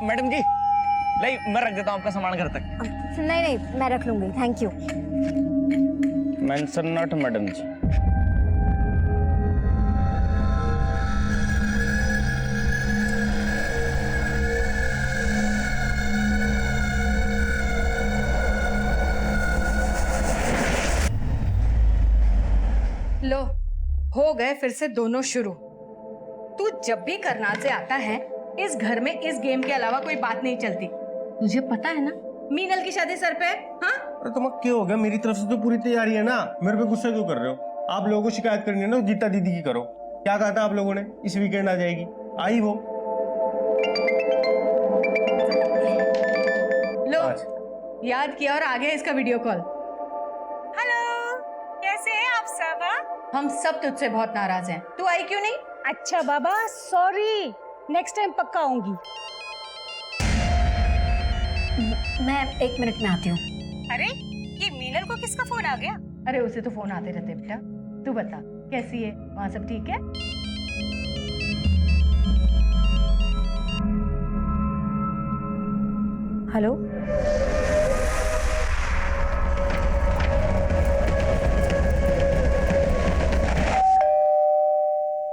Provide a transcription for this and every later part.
Madam जी, नहीं मैं रख देता हूँ आपका सामान घर तक। नहीं नहीं, मैं रख लूंगी, thank you. Mention not madam ji. लो, हो गए फिर से दोनों शुरू। तू जब भी करनाल से आता है, इस घर में इस गेम के अलावा कोई बात नहीं चलती। तुझे पता है ना मीनल की शादी सर पे है। हाँ, अरे तुम्हें क्या हो गया? मेरी तरफ से तो पूरी तैयारी है ना। मेरे पे गुस्सा क्यों कर रहे हो? आप लोगों को शिकायत करनी है ना, गीता दीदी की करो। क्या कहा था आप लोगों ने? इस वीकेंड आ जाएगी, आई वो। लो आज याद किया और आ गया इसका वीडियो कॉल। हेलो, कैसे हैं आप सब? हम सब तुझसे बहुत नाराज हैं। तू आई क्यों नहीं? अच्छा बाबा, सॉरी, नेक्स्ट टाइम पक्का आऊंगी। मैं 1 मिनट में आती हूँ। अरे, ये मीनल को किसका फोन आ गया? अरे उसे तो फोन आते रहते बेटा। तू बता कैसी है, वहाँ सब ठीक है? हेलो,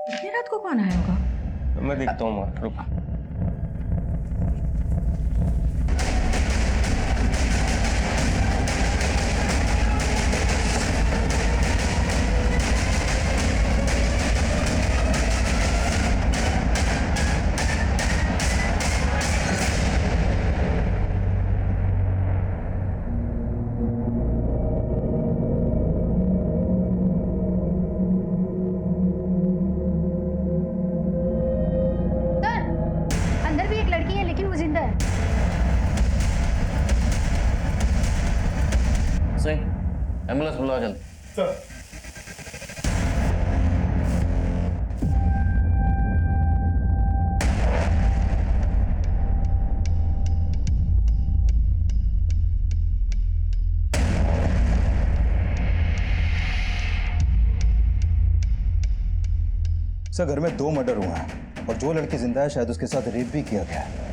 इतनी रात को कौन आया होगा? मैं देखता हूँ, रुक। अंदर भी एक लड़की है लेकिन वो जिंदा है। सही, एम्बुलेंस बुलाओ जल्दी। सर, सर घर में 2 मर्डर हुए हैं और जो लड़की जिंदा है शायद उसके साथ रेप भी किया गया है।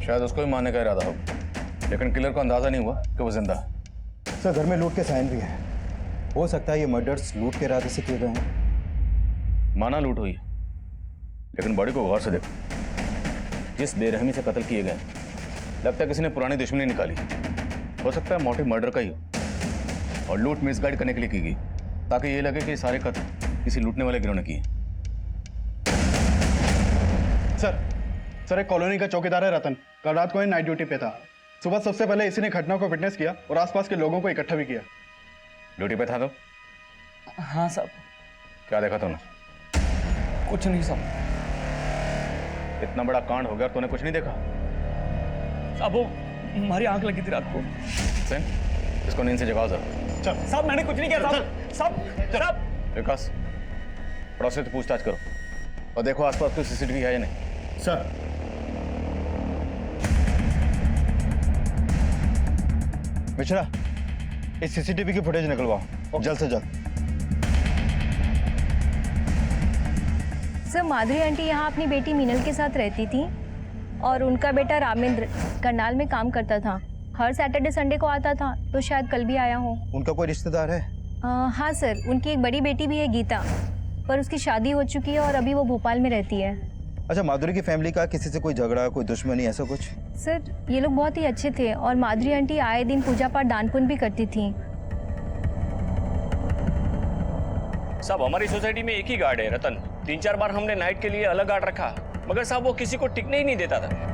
शायद उसको ही मारने का इरादा हो, लेकिन किलर को अंदाजा नहीं हुआ कि वो जिंदा है। सर घर में लूट के साइन भी हैं। हो सकता है ये मर्डर्स लूट के इरादे से किए गए हैं। माना लूट हुई है, लेकिन बॉडी को गौर से देखो। जिस बेरहमी से कत्ल किए गए, लगता है किसी ने पुरानी दुश्मनी निकाली। हो सकता है मोटिव मर्डर का ही हो और लूट मिसगाइड करने के लिए की गई, ताकि ये लगे कि सारे कत्ल किसी लूटने वाले गिरोह ने किए। सर एक कॉलोनी का चौकीदार है रतन, कल रात को ही नाइट ड्यूटी पे था। सुबह सबसे पहले इसी ने घटना को विटनेस किया और आसपास के लोगों को इकट्ठा भी किया। ड्यूटी पे था तो हाँ साहब। क्या देखा तूने? कुछ नहीं साहब। इतना बड़ा कांड हो गया, तूने कुछ नहीं देखा? साहब वो हमारी आंख लगी थी रात को। सेन, इसको नींद से जगाओ जरा। साहब मैंने कुछ नहीं किया साहब। साहब विकास, पड़ोसी से पूछताछ करो और देखो आसपास कोई सीसीटीवी है या नहीं। सर। मिश्रा, इस सीसीटीवी की फुटेज निकलवाओ जल्द से जल्द। सर माधुरी आंटी यहाँ अपनी बेटी मीनल के साथ रहती थी और उनका बेटा रामेंद्र करनाल में काम करता था। हर सैटरडे संडे को आता था, तो शायद कल भी आया हो। उनका कोई रिश्तेदार है? हाँ सर, उनकी एक बड़ी बेटी भी है गीता, पर उसकी शादी हो चुकी है और अभी वो भोपाल में रहती है। अच्छा, माधुरी की फैमिली का किसी से कोई झगड़ा, कोई दुश्मनी, ऐसा कुछ? सर ये लोग बहुत ही अच्छे थे और माधुरी आंटी आए दिन पूजा पाठ दान पुण्य भी करती थी। साहब हमारी सोसाइटी में एक ही गार्ड है रतन। 3-4 बार हमने नाइट के लिए अलग गार्ड रखा, मगर साहब वो किसी को टिकने ही नहीं देता था।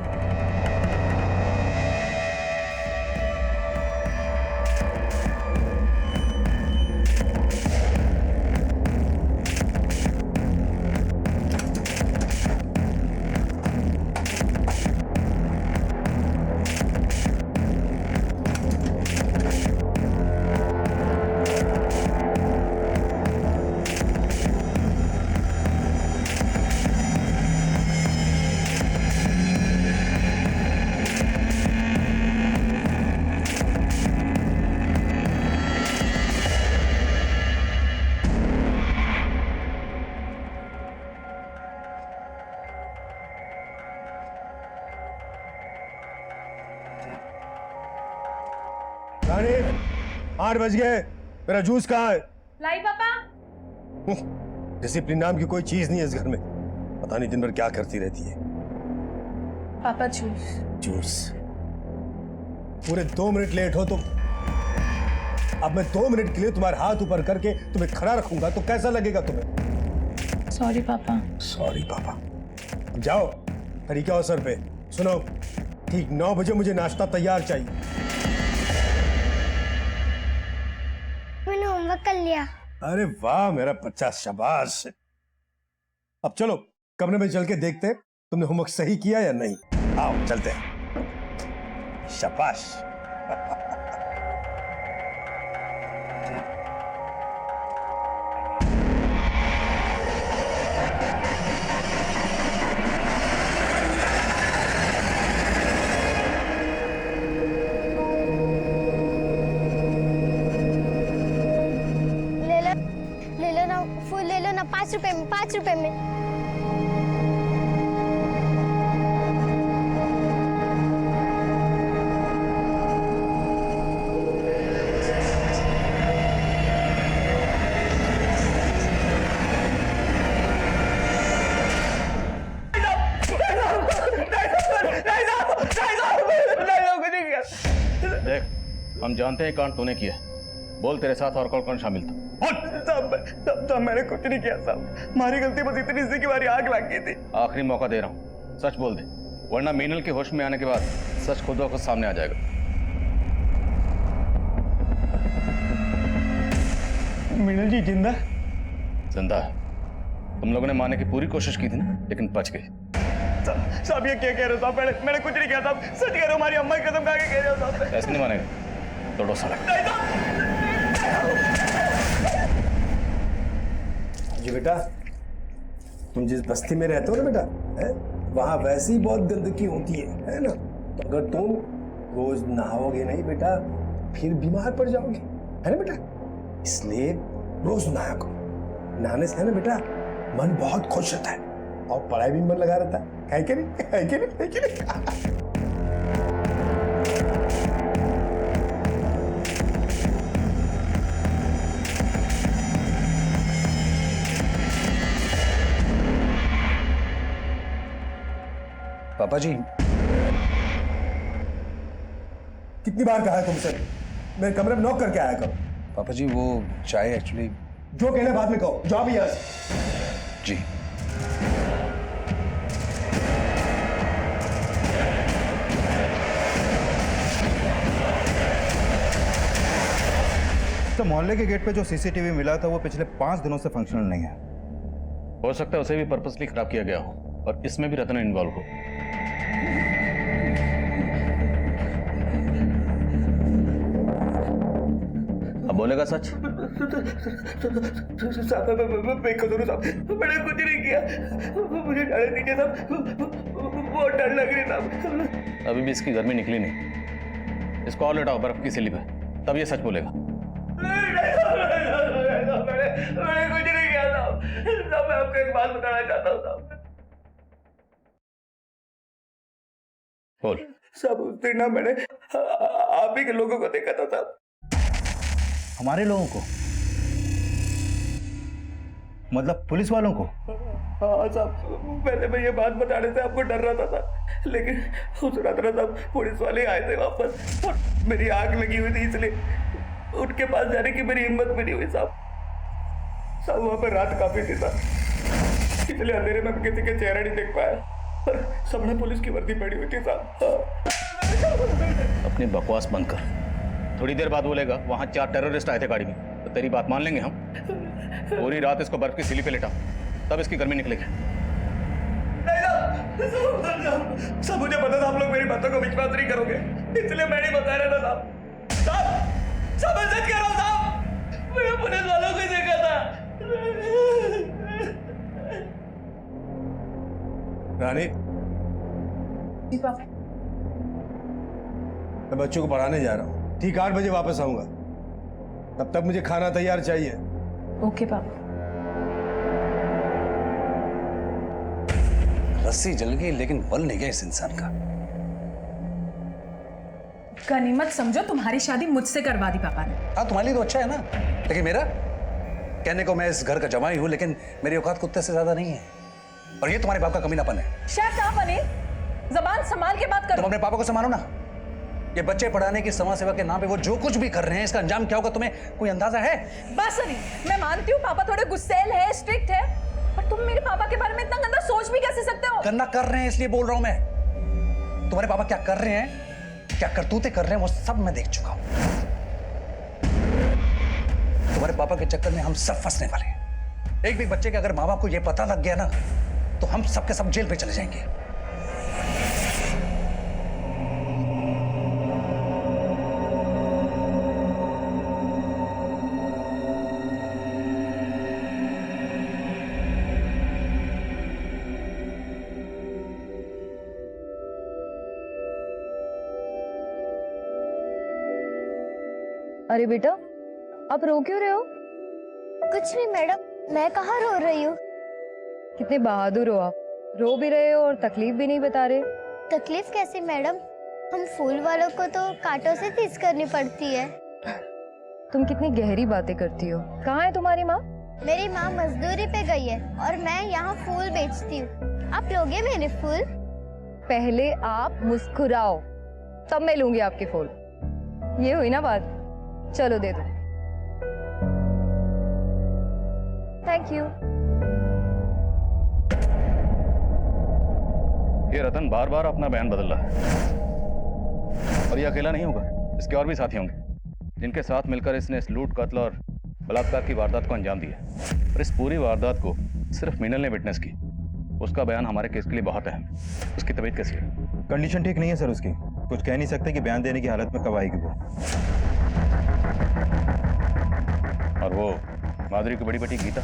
8 बज गए, मेरा जूस कहाँ है? लाई पापा। डिसिप्लिन नाम की कोई चीज नहीं है इस घर में। पता नहीं दिन भर क्या करती रहती है। पापा जूस। जूस। पूरे 2 मिनट लेट हो तो अब मैं 2 मिनट के लिए तुम्हारे हाथ ऊपर करके तुम्हें खड़ा रखूंगा तो कैसा लगेगा तुम्हें? सॉरी पापा। सॉरी पापा। अब जाओ, तरीका हो सर पे। सुनो, ठीक 9 बजे मुझे नाश्ता तैयार चाहिए। मैंने होमवर्क कर लिया। अरे वाह मेरा बच्चा, शाबाश। अब चलो कमरे में चल के देखते हैं तुमने होमवर्क सही किया या नहीं। आओ चलते हैं। शाबाश। ले लो ना, फूल ले लो ना, 5 रुपए में, 5 रुपए में। देख, हम जानते हैं कांड तूने किया। बोल, तेरे साथ और कौन कौन शामिल था? साहब मैंने कुछ नहीं किया साहब। हमारी गलती बस इतनी सी कि हमारी आग लग गई थी। आखिरी मौका दे रहा हूँ, सच बोल दे, वरना मीनल के होश में आने के बाद सच खुद ब खुद सामने आ जाएगा। मीनल जी जिंदा? जिंदा है। तुम लोगों ने मारने की पूरी कोशिश की थी ना, लेकिन बच गए। साहब ये क्या कह रहे हो साहब? मैंने कुछ नहीं किया साहब। सच कह रहे हो, हमारी अम्मा की कसम खा के कह रहे हो साहब। ऐसे नहीं मानेगा, तोड़ो साला। जी बेटा, तुम जिस बस्ती में रहते हो ना बेटा, वहां वैसे ही बहुत गंदगी होती है ना? तो अगर तुम रोज नहाओगे नहीं बेटा, फिर बीमार पड़ जाओगे, है ना बेटा? इसलिए रोज नहाया करो। नहाने से है ना बेटा, मन बहुत खुश रहता है और पढ़ाई भी मन लगा रहता है कि नहीं? है कि नहीं? है कि नहीं? पापा जी, कितनी बार कहा है तुमसे मेरे कमरे में नॉक करके आया करो। पापा जी वो चाय एक्चुअली। जो कहना बाद में कहो, जाओ भी यहाँ से। जी। तो मोहल्ले के गेट पे जो सीसीटीवी मिला था वो पिछले 5 दिनों से फंक्शनल नहीं है। हो सकता है उसे भी पर्पसली खराब किया गया हो और इसमें भी रतन इन्वॉल्व हो। अब बोलेगा सच? बेकसूर साहब, मैंने कुछ नहीं किया। मुझे जाने दीजिए साहब, बहुत डर लग रही साहब। अभी भी इसकी गर्मी निकली नहीं। इसको और लेटाओ बर्फ की सिली पे, तब ये सच बोलेगा। मैंने कुछ नहीं किया साहब। साहब मैं आपको एक बात बताना चाहता हूँ साहब। बोल। साहब उस दिन ना मैंने आप ही के लोगों को देखा था साहब। हमारे लोगों को? मतलब पुलिस वालों को? हाँ साहब, पहले मैं ये बात बताने से आपको डर रहा था, लेकिन उस रात ना साहब पुलिस वाले आए थे वापस और मेरी आग लगी हुई थी, इसलिए उनके पास जाने की मेरी हिम्मत भी नहीं हुई साहब। साहब वहाँ पर रात काफी थी साहब, इसलिए अंधेरे में किसी के चेहरा नहीं देख पाया और सबने पुलिस की वर्दी पहनी हुई थी साहब। अपनी बकवास बंद कर। थोड़ी देर बाद बोलेगा वहां 4 टेररिस्ट आए थे गाड़ी में, तो तेरी बात मान लेंगे हम। पूरी रात इसको बर्फ की सिली पे लेटा, तब इसकी गर्मी निकलेगी। सब मुझे पता था आप लोग मेरी बातों को विश्वास नहीं करोगे, इसलिए मैं नहीं बता रहा था साहब। साहब मैं सच कह रहा हूँ साहब, मैंने पुलिस वालों को देखा था। रानी, मैं बच्चों को पढ़ाने जा रहा हूँ, ठीक 8 बजे वापस आऊंगा। तब तक मुझे खाना तैयार चाहिए। ओके पापा। रस्सी जल गई लेकिन बल नहीं गया इस इंसान का। गनीमत समझो तुम्हारी शादी मुझसे करवा दी पापा ने। हाँ, तुम्हारे लिए तो अच्छा है ना, लेकिन मेरा कहने को मैं इस घर का जमाई हूँ, लेकिन मेरी औकात कुत्ते से ज्यादा नहीं है। और ये तुम्हारे बाप का कमीनापन है। शट अप अनिल, जबान संभाल के बात करो। तुम अपने पापा को संभालो ना। ये बच्चे पढ़ाने की समाज सेवा के नाम पे वो जो कुछ भी कर रहे हैं, इसका अंजाम क्या होगा तुम्हें कोई अंदाजा है? बस अनिल, मैं मानती हूँ पापा थोड़े गुस्सैल है, स्ट्रिक्ट है, पर तुम मेरे पापा के बारे में इतना गंदा सोच भी कैसे सकते हो? गंदा कर रहे हैं इसलिए बोल रहा हूं मैं। तुम्हारे पापा क्या कर रहे हैं, क्या करतूते कर रहे हैं, वो सब मैं देख चुका हूं। तुम्हारे पापा के चक्कर में हम सब फंसने वाले हैं। एक भी बच्चे के अगर माँ बाप को ये पता लग गया ना, तो हम सबके सब जेल पे चले जाएंगे। अरे बेटा, आप रो क्यों रहे हो? कुछ नहीं मैडम, मैं कहाँ रो रही हूँ। कितने बहादुर हो आप, रो भी रहे हो और तकलीफ भी नहीं बता रहे। तकलीफ कैसी मैडम, हम फूल वालों को तो कांटों से तीस करनी पड़ती है। तुम कितनी गहरी बातें करती हो। कहाँ है तुम्हारी माँ? मेरी माँ मजदूरी पे गई है और मैं यहाँ फूल बेचती हूँ। आप लोगे मेरे फूल? पहले आप मुस्कुराओ, तब मैं लूंगी आपके फूल। ये हुई ना बात, चलो दे दो। Thank you. ये रतन बार बार अपना बयान बदल रहा है, और ये अकेला नहीं होगा, इसके और भी साथी होंगे जिनके साथ मिलकर इसने इस लूट, कत्ल और बलात्कार की वारदात को अंजाम दिया। और इस पूरी वारदात को सिर्फ मीनल ने विटनेस की। उसका बयान हमारे केस के लिए बहुत अहम है। उसकी तबीयत कैसी है? कंडीशन ठीक नहीं है सर उसकी, कुछ कह नहीं सकते कि बयान देने की हालत में कब आएगी वो। और वो माधुरी की बड़ी बेटी गीता,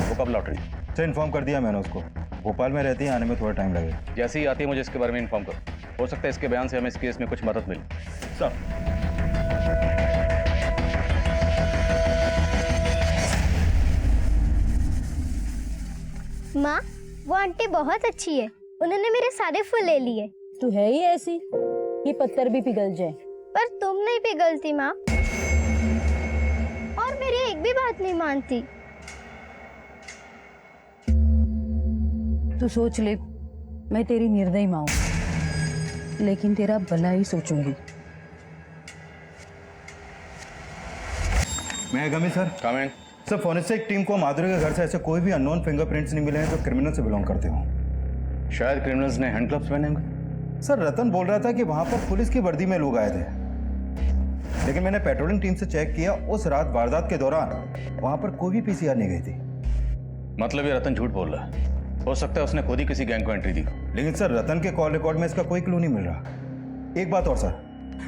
वो कब लौट रही? सर इन्फॉर्म कर दिया मैंने उसको, भोपाल में रहती है, आने में थोड़ा टाइम लगेगा। जैसे ही आती है मुझे इसके बारे में इन्फॉर्म करो। हो सकता है इसके बयान से हमें इस केस में कुछ मदद मिले। सर माँ, वो आंटी बहुत अच्छी है, उन्होंने मेरे सारे फूल ले लिए। तू है ही ऐसी कि पत्थर भी पिघल जाए। पर तुम नहीं पिघलती माँ, और मेरी एक भी बात नहीं मानती। तू सोच ले, मैं तेरी निर्दयी माँ हूं, लेकिन तेरा भला ही सोचूंगी। मैं गमी sir. Comment. Sir forensic team को माधुरी के घर से ऐसे कोई भी अननोन फिंगरप्रिंट्स नहीं मिले हैं जो क्रिमिनल से बिलोंग करते हो। शायद क्रिमिनल्स ने हैंड ग्लव्स पहने होंगे। सर रतन बोल रहा था कि वहां पर पुलिस की वर्दी में लोग आए थे, लेकिन मैंने पेट्रोलिंग टीम से चेक किया, उस रात वारदात के दौरान वहां पर कोई भी पीसीआर नहीं गई थी। मतलब ये रतन झूठ बोल रहा है। हो सकता है उसने खुद ही किसी गैंग को एंट्री दी। लेकिन सर रतन के कॉल रिकॉर्ड में इसका कोई क्लू नहीं मिल रहा। एक बात और सर,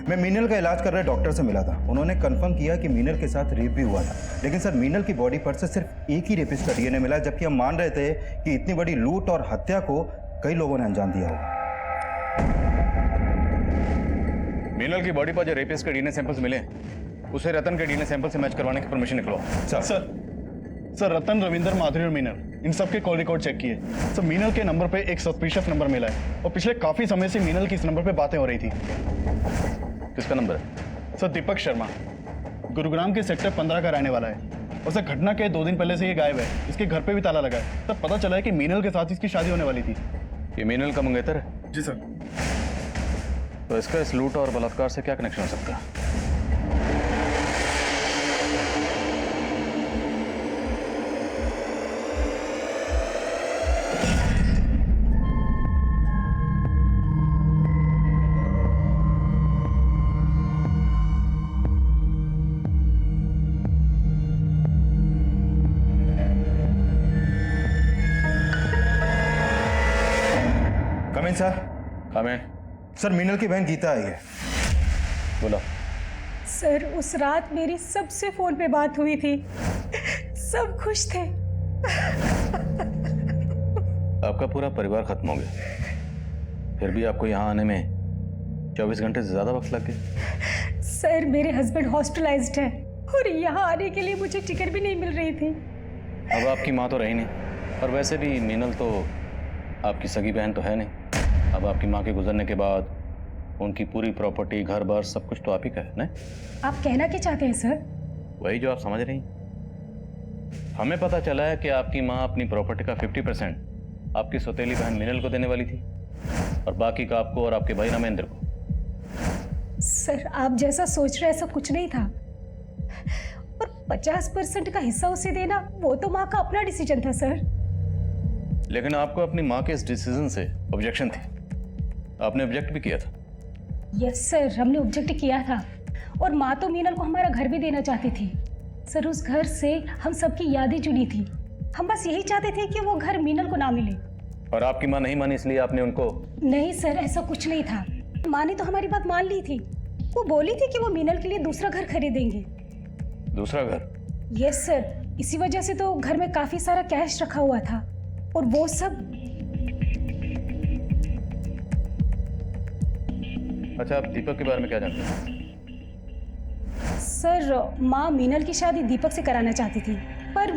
मैं मीनल का इलाज कर रहे डॉक्टर से मिला था, उन्होंने कंफर्म किया कि मीनल के साथ रेप भी हुआ था। लेकिन सर मीनल की बॉडी पर से सिर्फ एक ही रेपिस्ट का डीएनए मिला, जबकि हम मान रहे थे कि इतनी बड़ी लूट और हत्या को कई लोगों ने अंजाम दिया होगा। मीनल की बॉडी पर जो रेपिस्ट के डीएनए सैंपल्स मिले, उसे रतन के डीएनए सैंपल से मैच करवाने की परमिशन निकलवाओ। सर रतन, रविंदर, माधुरी और मीनल, इन सब के कॉल रिकॉर्ड चेक किए। सर मीनल के नंबर पे एक सस्पिशियस नंबर मिला है, और पिछले काफी समय से मीनल की इस नंबर पे बातें हो रही थी। किसका नंबर है? सर दीपक शर्मा, गुरुग्राम के सेक्टर 15 का रहने वाला है, और सर घटना के 2 दिन पहले से ये गायब है। इसके घर पे भी ताला लगा है। सर पता चला है कि मीनल के साथ इसकी शादी होने वाली थी। ये मीनल का मंगेतर है? जी सर। तो इसका इस लूट और बलात्कार से क्या कनेक्शन हो सकता है? Coming sir. Comment. Sir Meenal की बहन गीता आई है। बोला। सर उस रात मेरी सबसे फोन पे बात हुई थी, सब खुश थे। आपका पूरा परिवार खत्म हो गया, फिर भी आपको यहाँ आने में 24 घंटे से ज्यादा वक्त लग गया। सर मेरे हस्बैंड हॉस्पिटलाइज्ड है, और यहाँ आने के लिए मुझे टिकट भी नहीं मिल रही थी। अब आपकी माँ तो रही नहीं, और वैसे भी मीनल तो आपकी सगी बहन तो है नहीं। अब आपकी माँ के गुजरने के बाद उनकी पूरी प्रॉपर्टी, घर बार सब कुछ तो आप ही का है ना? आप कहना क्या चाहते हैं सर? वही जो आप समझ रही हैं। हमें पता चला है कि आपकी माँ अपनी प्रॉपर्टी का 50% आपकी सौतेली बहन मीनल को देने वाली थी और बाकी का आपको और आपके भाई रामेंद्र को। सर आप जैसा सोच रहे हैं ऐसा कुछ नहीं था, और 50% का हिस्सा उसे देना वो तो माँ का अपना डिसीजन था सर। लेकिन आपको अपनी माँ के इस डिसीजन से ऑब्जेक्शन थी, आपने ऑब्जेक्ट भी किया था। यस सर, हमने ऑब्जेक्ट किया था, और माँ तो मीनल को हमारा घर भी देना चाहती थी सर। उस घर से हम सबकी यादें जुड़ी थी, हम बस यही चाहते थे कि वो घर मीनल को ना मिले। और आपकी माँ नहीं मानी इसलिए आपने उनको? नहीं सर, ऐसा कुछ नहीं था। माँ ने तो हमारी बात मान ली थी, वो बोली थी कि वो मीनल के लिए दूसरा घर खरीदेंगे। दूसरा घर? यस सर, इसी वजह से तो घर में काफी सारा कैश रखा हुआ था, और वो सब। अच्छा, आप दीपक के बारे में क्या जानते हैं? सर माँ मीनल की शादी दीपक से कराना चाहती थी, पर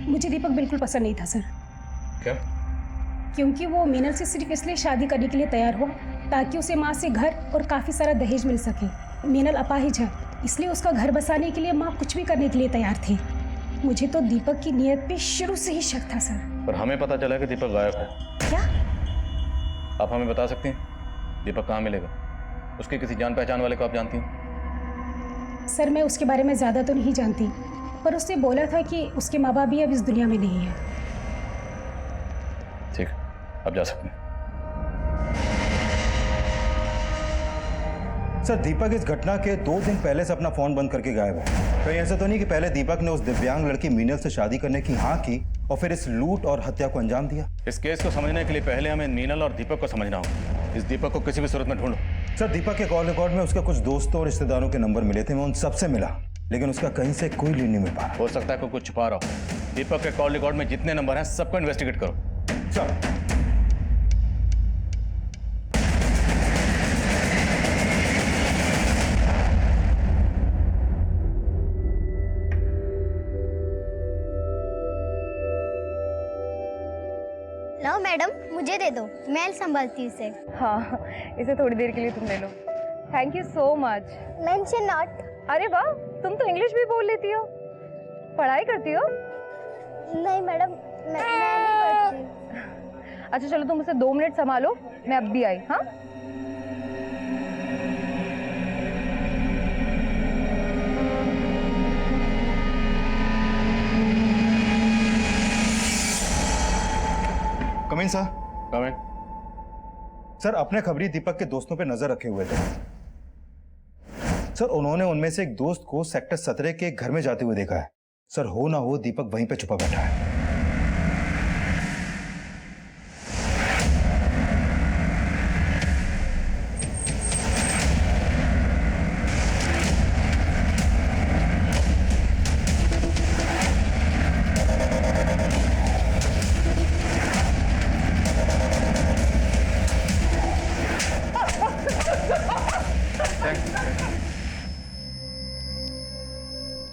मुझे दीपक बिल्कुल पसंद नहीं था सर। क्या? क्योंकि वो मीनल से सिर्फ इसलिए शादी करने के लिए तैयार हुआ ताकि उसे माँ से घर और काफ़ी सारा दहेज मिल सके। मीनल अपाहिज है, इसलिए उसका घर बसाने के लिए माँ कुछ भी करने के लिए तैयार थी। मुझे तो दीपक की नीयत पे शुरू से ही शक था सर। पर हमें पता चला कि दीपक गायब है। क्या? आप हमें बता सकते हैं दीपक कहाँ मिलेगा? उसके किसी जान पहचान वाले को आप जानती हैं? सर मैं उसके बारे में ज़्यादा तो नहीं जानती, पर उसने बोला था कि उसके माँ बाप भी अब इस दुनिया में नहीं है। ठीक, अब जा सकते हैं। सर दीपक इस घटना के 2 दिन पहले से अपना फोन बंद करके गायब है। कहीं ऐसा तो नहीं कि पहले दीपक ने उस दिव्यांग लड़की मीनल से शादी करने की हाँ की और फिर इस लूट और हत्या को अंजाम दिया? इस केस को समझने के लिए पहले हमें मीनल और दीपक को समझना होगा। इस दीपक को किसी भी सूरत में ढूंढो। सर दीपक के कॉल रिकॉर्ड में उसके कुछ दोस्तों और रिश्तेदारों के नंबर मिले थे, मैं उन सबसे मिला, लेकिन उसका कहीं से कोई लीड नहीं मिल पा रहा। हो सकता है कोई कुछ छुपा रहा हो। दीपक के कॉल रिकॉर्ड में जितने नंबर हैं सबको इन्वेस्टिगेट करो। सर लो मैडम, मुझे दे दो, मैं संभालती हूँ इसे। हाँ, इसे थोड़ी देर के लिए तुम ले लो। Thank you so much. Mention not. अरे वाह, तुम तो इंग्लिश भी बोल लेती हो। पढ़ाई करती हो? नहीं मैडम, मैं नहीं पढ़ती। अच्छा चलो, तुम उसे 2 मिनट संभालो, मैं अब भी आई। हाँ कमिंग सर। कमिंग। सर अपने खबरी दीपक के दोस्तों पे नजर रखे हुए थे सर। उन्होंने उनमें से एक दोस्त को सेक्टर 17 के घर में जाते हुए देखा है सर। हो ना हो दीपक वहीं पे छुपा बैठा है।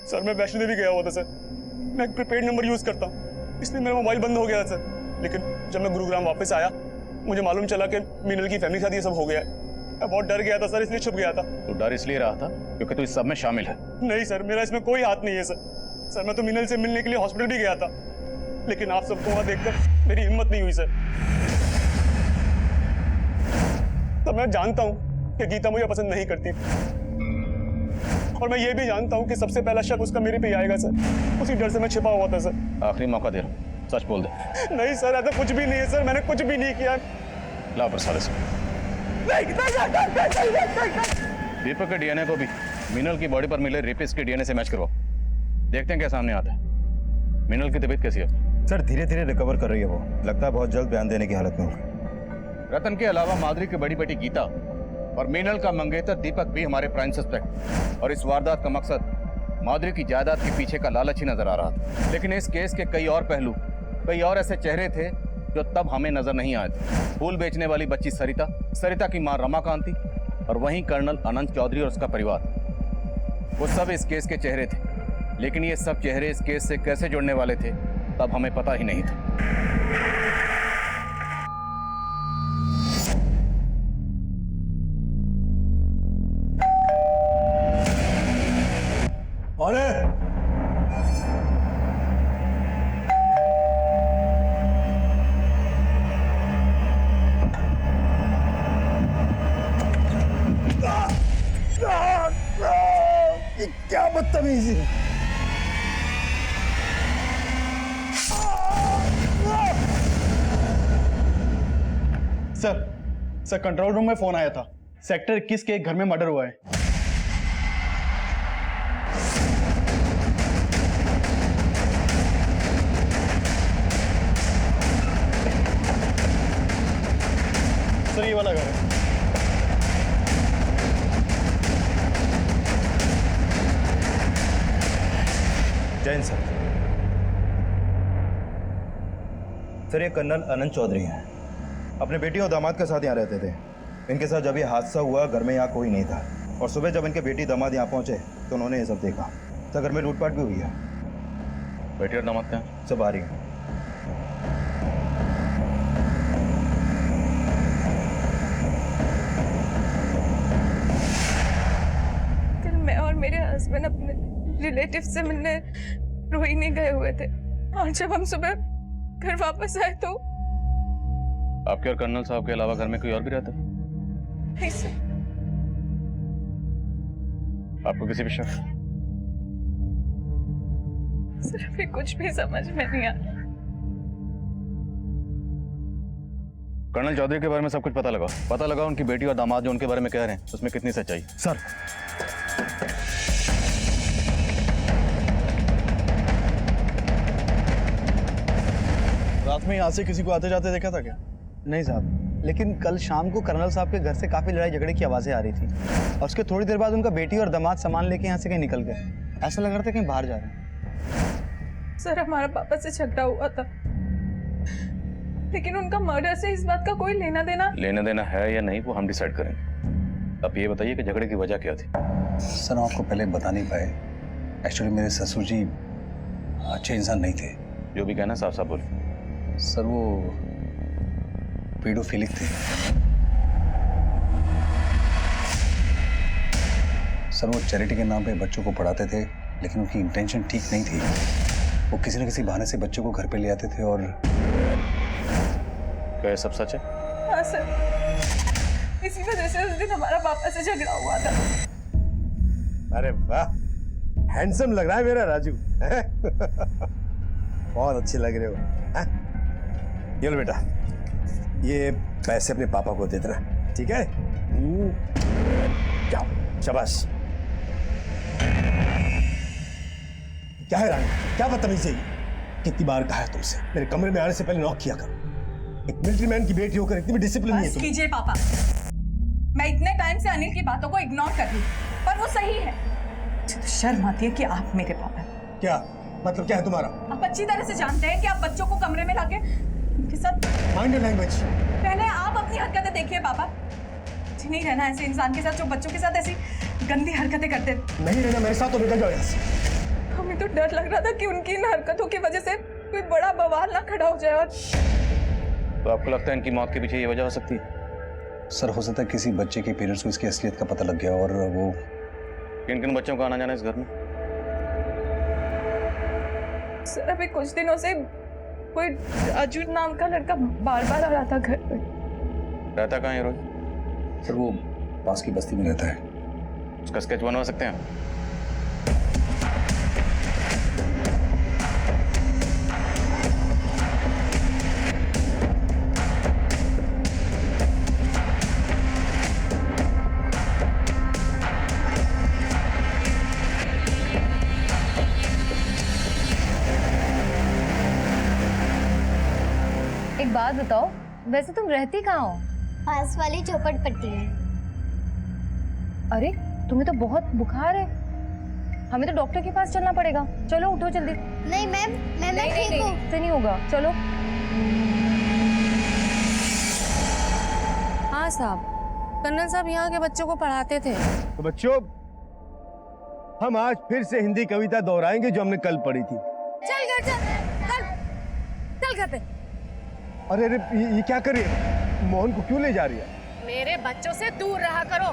सर मैं वैष्णो देवी गया हुआ था सर। मैं एक प्रीपेड नंबर यूज करता हूँ, इसलिए मेरा मोबाइल बंद हो गया सर। लेकिन जब मैं गुरुग्राम वापस आया मुझे मालूम चला कि मीनल की फैमिली के साथ ये सब हो गया है। मैं बहुत डर गया था सर, इसलिए छुप गया था। तो डर इसलिए रहा था क्योंकि तू इस सब में शामिल है? नहीं सर, मेरा इसमें कोई हाथ नहीं है सर। सर मैं तो मीनल से मिलने के लिए हॉस्पिटल भी गया था, लेकिन आप सबको वहां देखकर मेरी हिम्मत नहीं हुई सर। तो मैं जानता हूँ कि गीता मुझे पसंद नहीं करती, और मैं ये भी जानता हूँ कि सबसे पहला शक उसका मेरे पे ही आएगा सर। उसी डर से मैं छिपा हुआ था सर। आखिरी मौका दे रहा हूँ, सच बोल दे। नहीं सर, ऐसा कुछ भी नहीं है सर, मैंने कुछ भी नहीं किया। ला प्रसाद से। दीपक के डीएनए को भी मीनल की बॉडी पर मिले रेपिस्ट के डीएनए से मैच करवाओ, देखते हैं क्या सामने आता है। मीनल की तबीयत कैसी है? सर धीरे धीरे रिकवर कर रही है वो, लगता है बहुत जल्द बयान देने की हालत में होगी। रतन के अलावा माधुरी की बड़ी बेटी गीता और मीनल का मंगेतर दीपक भी हमारे प्राइम सस्पेक्ट, और इस वारदात का मकसद माधुरी की जायदाद के पीछे का लालच ही नजर आ रहा था। लेकिन इस केस के कई और पहलू, कई और ऐसे चेहरे थे जो तब हमें नजर नहीं आए थे। फूल बेचने वाली बच्ची सरिता, सरिता की मां रमाकांति, और वहीं कर्नल अनंत चौधरी और उसका परिवार, वो सब इस केस के चेहरे थे। लेकिन ये सब चेहरे इस केस से कैसे जुड़ने वाले थे तब हमें पता ही नहीं था। और ये क्या बदतमीजी है। सर कंट्रोल रूम में फोन आया था। सेक्टर 21 के एक घर में मर्डर हुआ है। सर ये वाला घर है। जैन सर ये कर्नल अनंत चौधरी हैं। अपने बेटी और दामाद के साथ यहाँ रहते थे। इनके साथ जब ये हादसा हुआ घर में यहाँ कोई नहीं था, और सुबह जब इनके बेटी दामाद यहाँ पहुँचे तो उन्होंने ये सब देखा। तो घर में लूटपाट भी हुई है। बेटी और दामाद क्या सब आ रही है। कल मैं और मेरे हस्बैंड अपने रिलेटिव से मिलने रोहिणी गए हुए थे, और जब हम सुबह घर वापस आए तो आपके और कर्नल साहब के अलावा घर में कोई और भी रहता है? नहीं सर। आपको किसी भी शक? सर अभी कुछ भी समझ में नहीं आ रहा। कर्नल चौधरी के बारे में सब कुछ पता लगा उनकी बेटी और दामाद जो उनके बारे में कह रहे हैं उसमें कितनी सच्चाई? सर रात में यहाँ से किसी को आते जाते देखा था क्या? नहीं साहब, लेकिन कल शाम को कर्नल साहब के घर से काफी लड़ाई झगड़े की आवाजें आ रही थी, और उसके थोड़ी देर बाद उनका बेटी और दामाद सामान लेके यहाँ से कहीं निकल गए। ऐसा लग रहा था कहीं बाहर जा रहे हैं। सर हमारा पापा से झगड़ा हुआ था, लेकिन उनका मर्डर से इस बात का कोई लेना देना है या नहीं वो हम डिसाइड करेंगे। आप ये बताइए कि झगड़े की वजह क्या थी? सर हम आपको पहले बता नहीं पाए। एक्चुअली मेरे ससुर जी अच्छे इंसान नहीं थे। जो भी कहना साफ साफ बोलिए। सर वो पीडोफिलिक थे। सर वो चैरिटी के नाम पे बच्चों को पढ़ाते थे, लेकिन उनकी इंटेंशन ठीक नहीं थी। वो किसी न किसी बहाने से बच्चों को घर पे ले आते थे। और क्या ये सब सच है? हाँ सर, इसी वजह से उस दिन हमारा पापा से झगड़ा हुआ था। अरे वाह, हैंडसम लग रहा है मेरा राजू। बहुत अच्छे लग रहे हो। ये लो बेटा, ये पैसे अपने पापा को दे देना, ठीक है? जाओ, शाबाश। क्या है रानी, क्या बदतमीजी है? कितनी बार कहा है तुमसे मेरे कमरे में आने से पहले नॉक किया करो। एक मिलिट्री मैन की बेटी होकर इतनी भी डिसिप्लिन नहीं है तुम। कीजिए पापा, मैं इतने टाइम से अनिल की बातों को इग्नोर कर रही हूँ, पर वो सही है। मुझे तो शर्म आती है कि आप मेरे पापा। क्या मतलब क्या है तुम्हारा? आप अच्छी तरह से जानते हैं कि आप बच्चों को कमरे में लाके उनके साथ माइंड योर लैंग्वेज। पहले आप अपनी हरकतें देखिए पापा। मुझे नहीं रहना ऐसे इंसान के साथ जो बच्चों के साथ ऐसी गंदी हरकतें करते। नहीं रहना मेरे साथ तो निकल जाओ यहाँ से। हमें तो डर लग रहा था कि उनकी इन हरकतों की वजह से कोई बड़ा बवाल ना खड़ा हो जाए। और तो आपको लगता है इनकी मौत के पीछे ये वजह हो सकती है? सर हो सकता है किसी बच्चे के पेरेंट्स को इसकी असलियत का पता लग गया, और वो किन किन बच्चों का आना जाना इस घर में? सर अभी कुछ दिनों से कोई राजू नाम का लड़का बार बार आ रहा था घर पे। रहता कहाँ है रोज? सर वो पास की बस्ती में रहता है। उसका स्केच बनवा सकते हैं? एक बात बताओ, वैसे तुम रहती कहाँ हो? पास वाली झोपड़पट्टी में। अरे तुम्हें तो बहुत बुखार है, हमें तो डॉक्टर के पास चलना पड़ेगा। चलो उठो जल्दी। नहीं मैम, मैं ठीक हूँ। इससे नहीं होगा, चलो। हाँ साहब, कर्नल साहब यहाँ के बच्चों को पढ़ाते थे। तो बच्चों, हम आज फिर से हिंदी कविता दोहराएंगे जो हमने कल पढ़ी थी। चल घर चल घर पे। अरे अरे ये क्या कर रही है? मोहन को क्यों ले जा रही है? मेरे बच्चों से दूर रहा करो।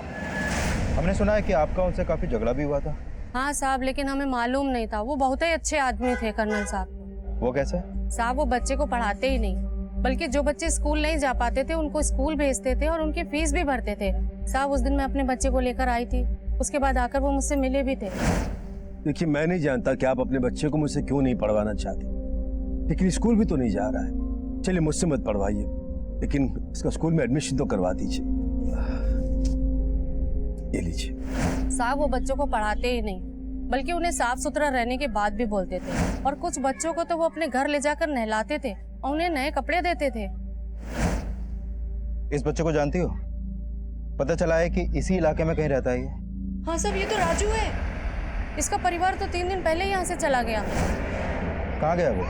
हमने सुना है कि आपका उनसे काफी झगड़ा भी हुआ था। हाँ साहब, लेकिन हमें मालूम नहीं था। वो बहुत ही अच्छे आदमी थे कर्नल साहब। वो कैसे? साहब वो बच्चे को पढ़ाते ही नहीं, बल्कि जो बच्चे स्कूल नहीं जा पाते थे उनको स्कूल भेजते थे और उनकी फीस भी भरते थे। साहब उस दिन मैं अपने बच्चे को लेकर आई थी, उसके बाद आकर वो मुझसे मिले भी थे। देखिए, मैं नहीं जानता कि आप अपने बच्चे को मुझसे क्यों नहीं पढ़वाना चाहते, लेकिन स्कूल भी तो नहीं जा रहा है। चलिए मुझसे मत पढ़वाइए, लेकिन इसका स्कूल में एडमिशन तो करवा दीजिए। ये लीजिए। साहब वो बच्चों को पढ़ाते ही नहीं, बल्कि उन्हें साफ सुथरा रहने की बात भी बोलते थे, और कुछ बच्चों को तो वो अपने घर ले जाकर नहलाते थे और उन्हें नए कपड़े देते थे। इस बच्चे को जानती हो? पता चला है कि इसी इलाके में कहीं रहता है ये। हाँ साहब, ये तो राजू है। इसका परिवार तो 3 दिन पहले यहाँ से चला गया। कहाँ गया वो?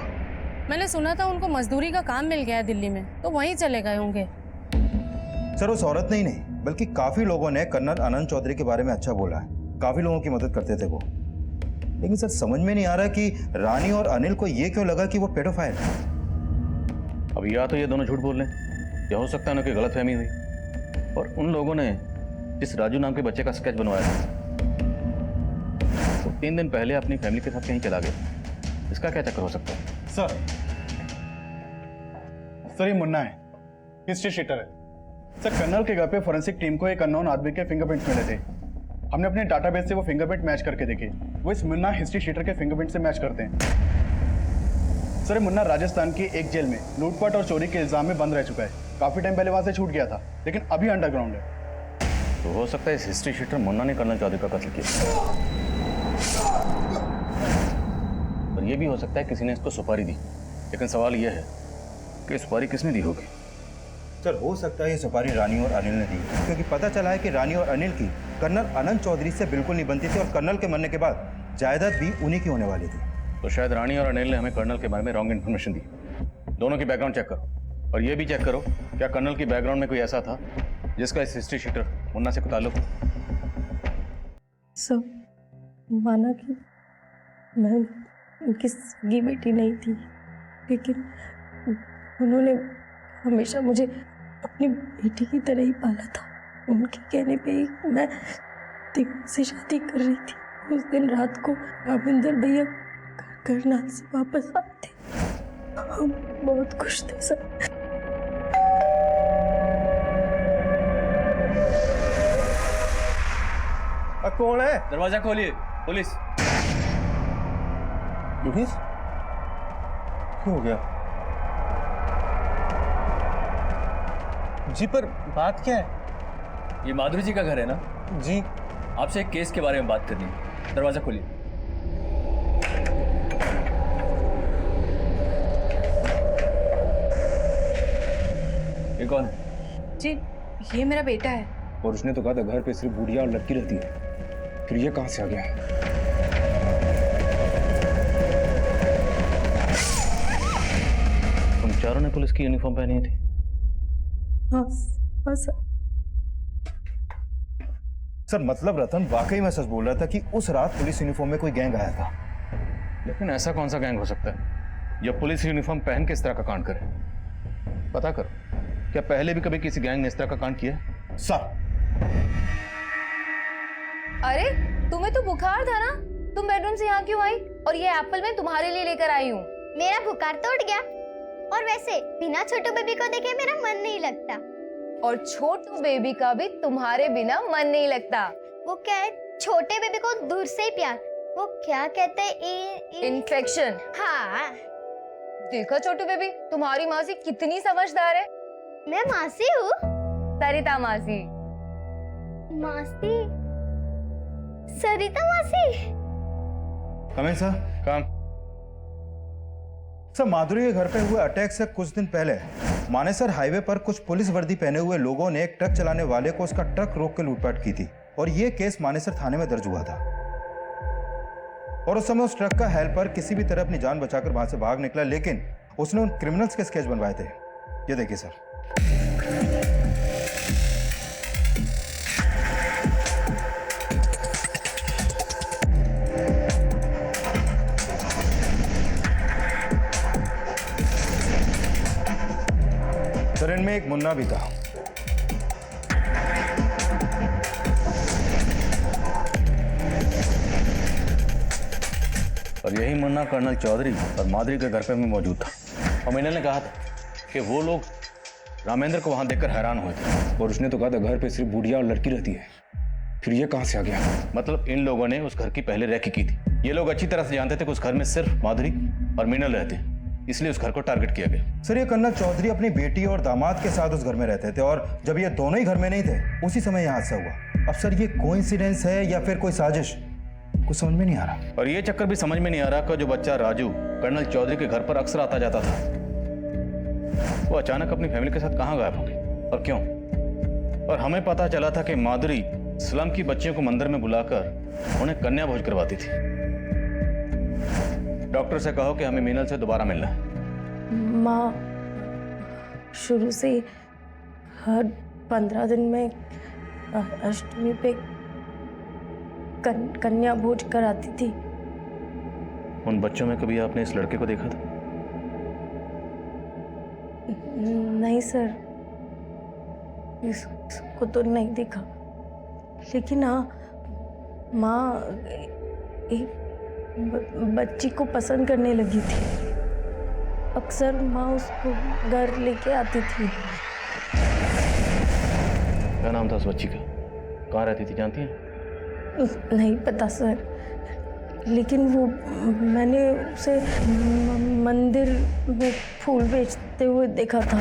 मैंने सुना था उनको मजदूरी का काम मिल गया है दिल्ली में, तो वहीं चले गए होंगे। सर उस औरत ने ही नहीं, बल्कि काफी लोगों ने कर्नल आनंद चौधरी के बारे में अच्छा बोला है। काफी लोगों की मदद करते थे वो। लेकिन सर समझ में नहीं आ रहा कि रानी और अनिल को ये क्यों लगा कि वो पेडोफाइल है। अब या तो ये दोनों झूठ बोल रहे हैं, या हो सकता है उनकी गलतफहमी हुई, और उन लोगों ने जिस राजू नाम के बच्चे का स्केच बनवाया था तो 3 दिन पहले अपनी फैमिली के साथ कहीं चला गया। इसका क्या चक्कर हो सकता है? सर ये मुन्ना है, हिस्ट्री शीटर है। सर कर्नल के घर पे फोरेंसिक टीम को एक अननोन आदमी के फिंगरप्रिंट्स मिले थे। हमने अपने डाटाबेस से वो फिंगरप्रिंट मैच करके देखे, वो इस मुन्ना हिस्ट्री शीटर के फिंगरप्रिंट से मैच करते हैं। सर मुन्ना राजस्थान की एक जेल में लूटपाट और चोरी के इल्जाम में बंद रह चुका है। काफी टाइम पहले वहां से छूट गया था, लेकिन अभी अंडरग्राउंड है। तो हो सकता है इस हिस्ट्री शीटर मुन्ना ने कर्नल चौधरी का कत्ल किया, और ये भी हो सकता है किसी ने इसको सुपारी दी। लेकिन सवाल यह है कि सुपारी किसने दी होगी? सर हो सकता है ये सुपारी रानी और अनिल ने दी, क्योंकि पता चला है कि रानी और अनिल की कर्नल आनंद चौधरी से बिल्कुल नहीं बनती थी, और कर्नल के मरने के बाद जायदाद भी उन्हीं की होने वाली थी। तो शायद रानी और अनिल ने हमें कर्नल के बारे में रॉन्ग इन्फॉर्मेशन दी। दोनों की बैकग्राउंड चेक करो, और ये भी चेक करो क्या कर्नल की बैकग्राउंड में कोई ऐसा था जिसका इस हिस्ट्री शीटर मुन्ना से कोई ताल्लुक हो। सब माना कि मैं उनकी सगी बेटी नहीं थी, लेकिन उन्होंने हमेशा मुझे अपनी बेटी की तरह ही पाला था। उनके कहने पे ही मैं दिग्विजय से शादी कर रही थी। उस दिन रात को रामेंद्र भैया करनाल से वापस आते, हम बहुत खुश थे सब। कौन है? दरवाजा खोलिए, पुलिस। पुलिस? क्या हो गया? जी पर बात क्या है? ये माधुरी जी का घर है ना? जी। आपसे एक केस के बारे में बात करनी है। दरवाजा खोलिए। ये कौन है? जी ये मेरा बेटा है। और उसने तो कहा था घर पे सिर्फ बुढ़िया और लड़की रहती है, फिर ये कहाँ से आ गया? तुम चारों ने पुलिस की यूनिफॉर्म पहनी थी? हाँ सर। सर मतलब रतन वाकई में सच बोल रहा था कि उस रात पुलिस यूनिफॉर्म में कोई गैंग आया था। लेकिन ऐसा कौन सा गैंग हो सकता है जो पुलिस यूनिफॉर्म पहन के इस तरह का कांड करे? पता करो, क्या पहले भी कभी किसी गैंग ने इस तरह का कांड किया? सर अरे तुम्हें तो बुखार था ना, तुम बेडरूम से यहाँ क्यों आई? और ये एप्पल मैं तुम्हारे लिए लेकर आई हूँ। मेरा बुखार तो उठ गया, और वैसे बिना छोटू बेबी को देखे मेरा मन नहीं लगता। और छोटू बेबी का भी तुम्हारे बिना मन नहीं लगता। वो क्या है, छोटे बेबी को दूर से ही प्यार, वो क्या कहते हैं, इन्फेक्शन। हाँ देखो छोटू बेबी, तुम्हारी मासी कितनी समझदार है। मैं मासी हूँ? सरिता मासी। मासी? सरिता मासी? कमें सर। काम। सर माधुरी के घर पे हुए अटैक से कुछ दिन पहले मानेसर हाईवे पर कुछ पुलिस वर्दी पहने हुए लोगों ने एक ट्रक चलाने वाले को उसका ट्रक रोक के लूटपाट की थी, और यह केस मानेसर थाने में दर्ज हुआ था। और उस समय उस ट्रक का हेल्पर किसी भी तरह अपनी जान बचाकर वहां से भाग निकला, लेकिन उसने उन क्रिमिनल्स के स्केच बनवाए थे। ये देखिए सर। सर इनमें एक मुन्ना भी था। और यही मुन्ना कर्नल चौधरी और माधुरी के घर पे भी मौजूद था। और मीनल ने कहा था कि वो लोग रामेंद्र को वहां देखकर हैरान हुए थे। और उसने तो कहा था घर पे सिर्फ बुढ़िया और लड़की रहती है, फिर ये कहाँ से आ गया? मतलब इन लोगों ने उस घर की पहले रेकी की थी। ये लोग अच्छी तरह से जानते थे कि उस घर में सिर्फ माधुरी और मीनल रहते, इसलिए उस घर को टारगेट किया गया। सर, ये कर्नल चौधरी अपनी बेटी और दामाद के साथ उस घर में रहते थे और जब ये दोनों ही घर में नहीं थे उसी समय ये हादसा हुआ। अब सर, ये कोइंसिडेंस है या फिर कोई साजिश, कुछ समझ में नहीं आ रहा। और ये चक्कर भी समझ में नहीं आ रहा कि जो बच्चा राजू कर्नल चौधरी के घर पर अक्सर आता जाता था, वो अचानक अपनी फैमिली के साथ कहाँ गायब हो गई और क्यों? और हमें पता चला था कि माधुरी स्लम की बच्चियों को मंदिर में बुलाकर उन्हें कन्या भोज करवाती थी। डॉक्टर से कहो कि हमें मीनल से दोबारा मिलना है। माँ शुरू से हर 15 दिन में अष्टमी पे कन्या भोज कराती थी। उन बच्चों में कभी आपने इस लड़के को देखा था? नहीं सर, इसको तो नहीं देखा, लेकिन हाँ माँ एक बच्ची को पसंद करने लगी थी। अक्सर माँ उसको घर लेके आती थी। क्या नाम था उस बच्ची का? कहाँ रहती थी जानती हैं? नहीं पता सर, लेकिन वो मैंने उसे मंदिर में फूल बेचते हुए देखा था।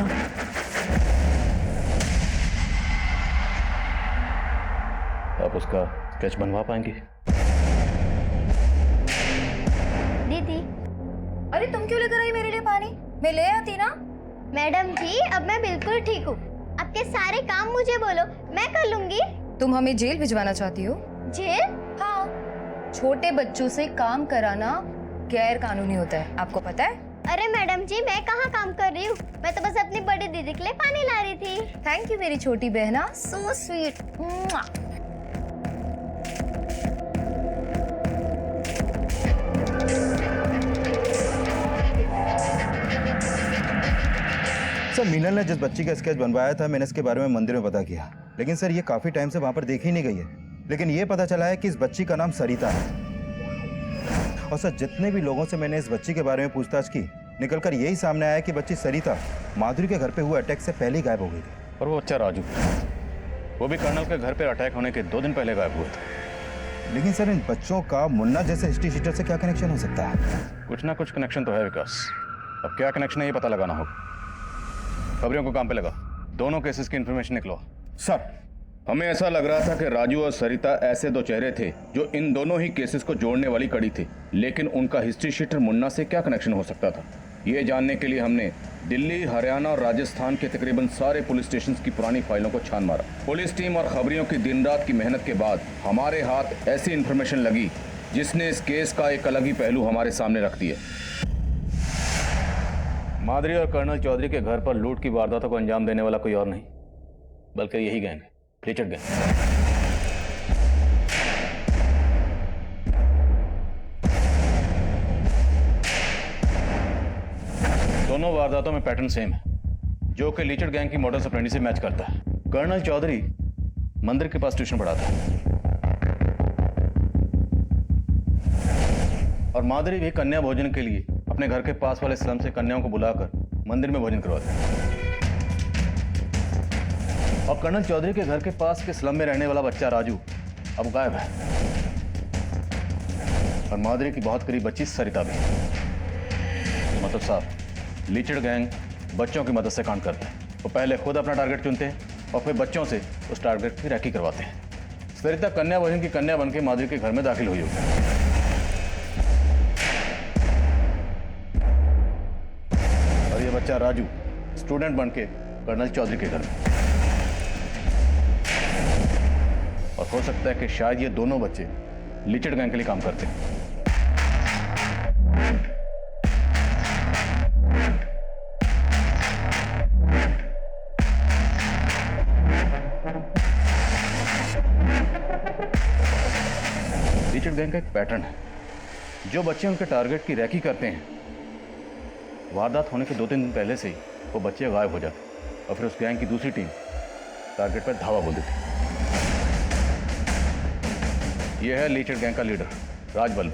आप उसका स्केच बनवा पाएंगे? दीदी, अरे तुम क्यों लेकर आई मेरे लिए पानी? मैं ले आती ना। मैडम जी अब मैं बिल्कुल ठीक हूँ। आपके सारे काम मुझे बोलो, मैं कर लूंगी। तुम हमें जेल भिजवाना चाहती हो? जेल? हाँ, छोटे बच्चों से काम कराना गैर कानूनी होता है, आपको पता है? अरे मैडम जी, मैं कहाँ काम कर रही हूँ, मैं तो बस अपनी बड़ी दीदी के लिए पानी ला रही थी। थैंक यू मेरी छोटी बहना, सो स्वीट। सर, मीनल ने जिस बच्ची का स्केच बनवाया था मैंने इसके बारे में मंदिर में पता किया, लेकिन सर ये काफी टाइम से वहां पर देखी नहीं गई है। लेकिन ये पता चला है कि इस बच्ची का नाम सरिता है। और सर, जितने भी लोगों से मैंने इस बच्ची के बारे में पूछताछ की, निकलकर यही सामने आया कि बच्ची सरिता माधुरी के घर पे हुए अटैक से पहले ही गायब हो गई थी। और वो बच्चा राजू, वो भी कर्नल के घर पे अटैक होने के 2 दिन पहले गायब हुआ था। लेकिन सर, इन बच्चों का मुन्ना जैसे हिस्ट्री शीटर से क्या कनेक्शन हो सकता है? कुछ ना कुछ कनेक्शन तो है विकास, अब क्या कनेक्शन है ये पता लगाना होगा। खबरियों को काम पे लगा, दोनों केसेस की इंफॉर्मेशन निकलो। सर, हमें ऐसा लग रहा था कि राजू और सरिता ऐसे 2 चेहरे थे जो इन दोनों ही केसेस को जोड़ने वाली कड़ी थे, लेकिन उनका हिस्ट्री शीटर मुन्ना से क्या कनेक्शन हो सकता था, ये जानने के लिए हमने दिल्ली, हरियाणा और राजस्थान के तकरीबन सारे पुलिस स्टेशन की पुरानी फाइलों को छान मारा। पुलिस टीम और खबरियों की दिन रात की मेहनत के बाद हमारे हाथ ऐसी इंफॉर्मेशन लगी जिसने इस केस का एक अलग ही पहलू हमारे सामने रख दिया। माधुरी और कर्नल चौधरी के घर पर लूट की वारदातों को अंजाम देने वाला कोई और नहीं बल्कि यही गैंग है, लिचड़ गैंग। दोनों वारदातों में पैटर्न सेम है, जो कि लिचड़ गैंग की मॉडल अप्रेंटिस से मैच करता है। कर्नल चौधरी मंदिर के पास ट्यूशन पढ़ाता है और माधुरी भी कन्या भोजन के लिए अपने घर के पास वाले स्लम से कन्याओं को बुलाकर मंदिर में भोजन करवाते हैं। और कर्नल चौधरी के घर के पास के स्लम में रहने वाला बच्चा राजू अब गायब है और माधुरी की बहुत करीब बच्ची सरिता भी। मतलब साहब, लिचड़ गैंग बच्चों की मदद से कांड करता है। वो पहले खुद अपना टारगेट चुनते हैं और फिर बच्चों से उस टारगेट की रैकी करवाते हैं। सरिता कन्या भोजन की कन्या बनकर माधुरी के घर में दाखिल हुई होगी और ये बच्चा राजू स्टूडेंट बनके कर्नल चौधरी के घर में। और हो सकता है कि शायद ये दोनों बच्चे लिचड़ गैंग के लिए काम करते हैं। लिचड़ गैंग का एक पैटर्न है, जो बच्चे उनके टारगेट की रैकी करते हैं, वारदात होने के 2-3 दिन पहले से ही वो बच्चे गायब हो जाते और फिर उस गैंग की दूसरी टीम टारगेट पर धावा बोल देती। यह है लिचड़ गैंग का लीडर राजबल्लभ।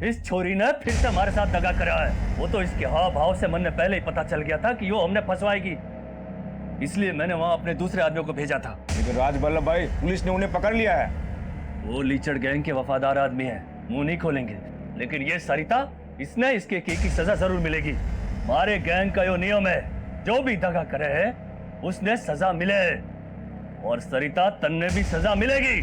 इस छोरी ने फिर से हमारे साथ दगा करा है। वो तो इसके हाव भाव से मन में पहले ही पता चल गया था कि वो हमने फंसवाएगी, इसलिए मैंने वहां अपने दूसरे आदमियों को भेजा था। लेकिन राज वल्लभ भाई, पुलिस ने उन्हें पकड़ लिया है। वो लीचड़ गैंग के वफादार आदमी है, मुंह नहीं खोलेंगे। लेकिन ये सरिता, इसने इसके की सजा जरूर मिलेगी। हमारे गैंग का यो नियम है, जो भी दगा करे है उसने सजा मिले, और सरिता तन्ने भी सजा मिलेगी।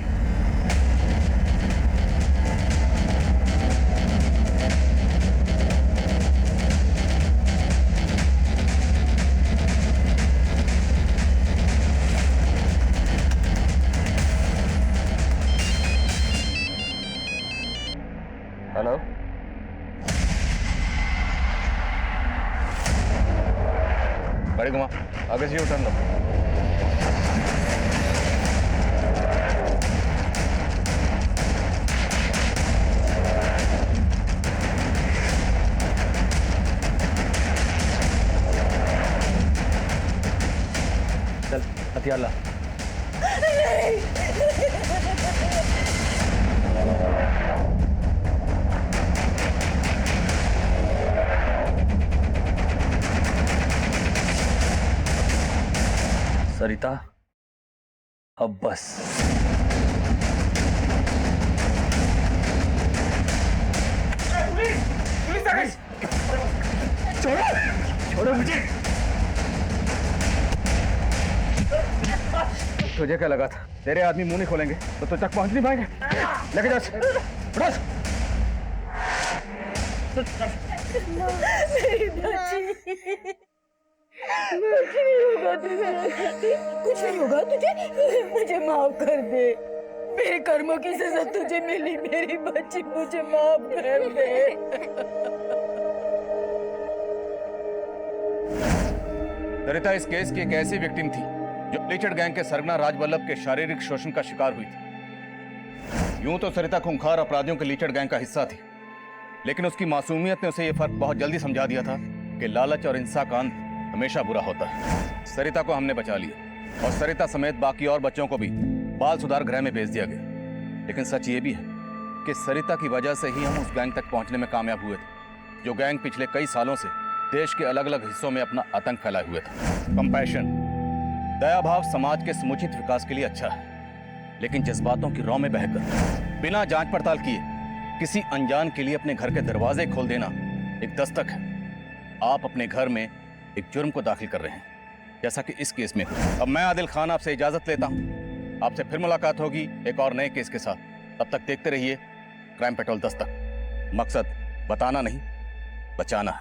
हेलो, गाड़ी घुमा, आगे से उठा लो। चल हथियार ला। सरिता, अब बस। पुलिस आ गई। छोड़ो मुझे। तुझे क्या लगा था तेरे आदमी मुंह नहीं खोलेंगे तो तक पहुंच नहीं पाएंगे? लेके जा, मेरी बच्ची, कुछ नहीं होगा तुझे, कुछ नहीं होगा तुझे, मुझे माफ कर दे। मेरे कर्मों की सजा तुझे मिली मेरी बच्ची, मुझे माफ कर दे। सरिता इस केस की एक ऐसी विक्टिम थी जो लीचड़ गैंग के सरगना राज वल्लभ के शारीरिक शोषण का शिकार हुई थी। यूं तो सरिता खूंखार अपराधियों के लीचड़ गैंग का हिस्सा थी, लेकिन उसकी मासूमियत ने उसे यह फर्क बहुत जल्दी समझा दिया था कि लालच और हिंसा का अंत हमेशा बुरा होता है। सरिता को हमने बचा लिया और सरिता समेत बाकी और बच्चों को भी बाल सुधार गृह में भेज दिया गया। लेकिन सच ये भी है कि सरिता की वजह से ही हम उस गैंग तक पहुंचने में कामयाब हुए थे, जो गैंग पिछले कई सालों से देश के अलग अलग हिस्सों में अपना आतंक फैलाए हुए था। कंपैशन, दया भाव समाज के समुचित विकास के लिए अच्छा है, लेकिन जज्बातों की रौ में बहकर बिना जांच पड़ताल किए किसी अनजान के लिए अपने घर के दरवाजे खोल देना एक दस्तक है। आप अपने घर में एक जुर्म को दाखिल कर रहे हैं, जैसा कि इस केस में हुआ। अब मैं आदिल खान आपसे इजाजत लेता हूं। आपसे फिर मुलाकात होगी एक और नए केस के साथ। तब तक देखते रहिए क्राइम पेट्रोल दस्तक। मकसद बताना नहीं, बचाना है।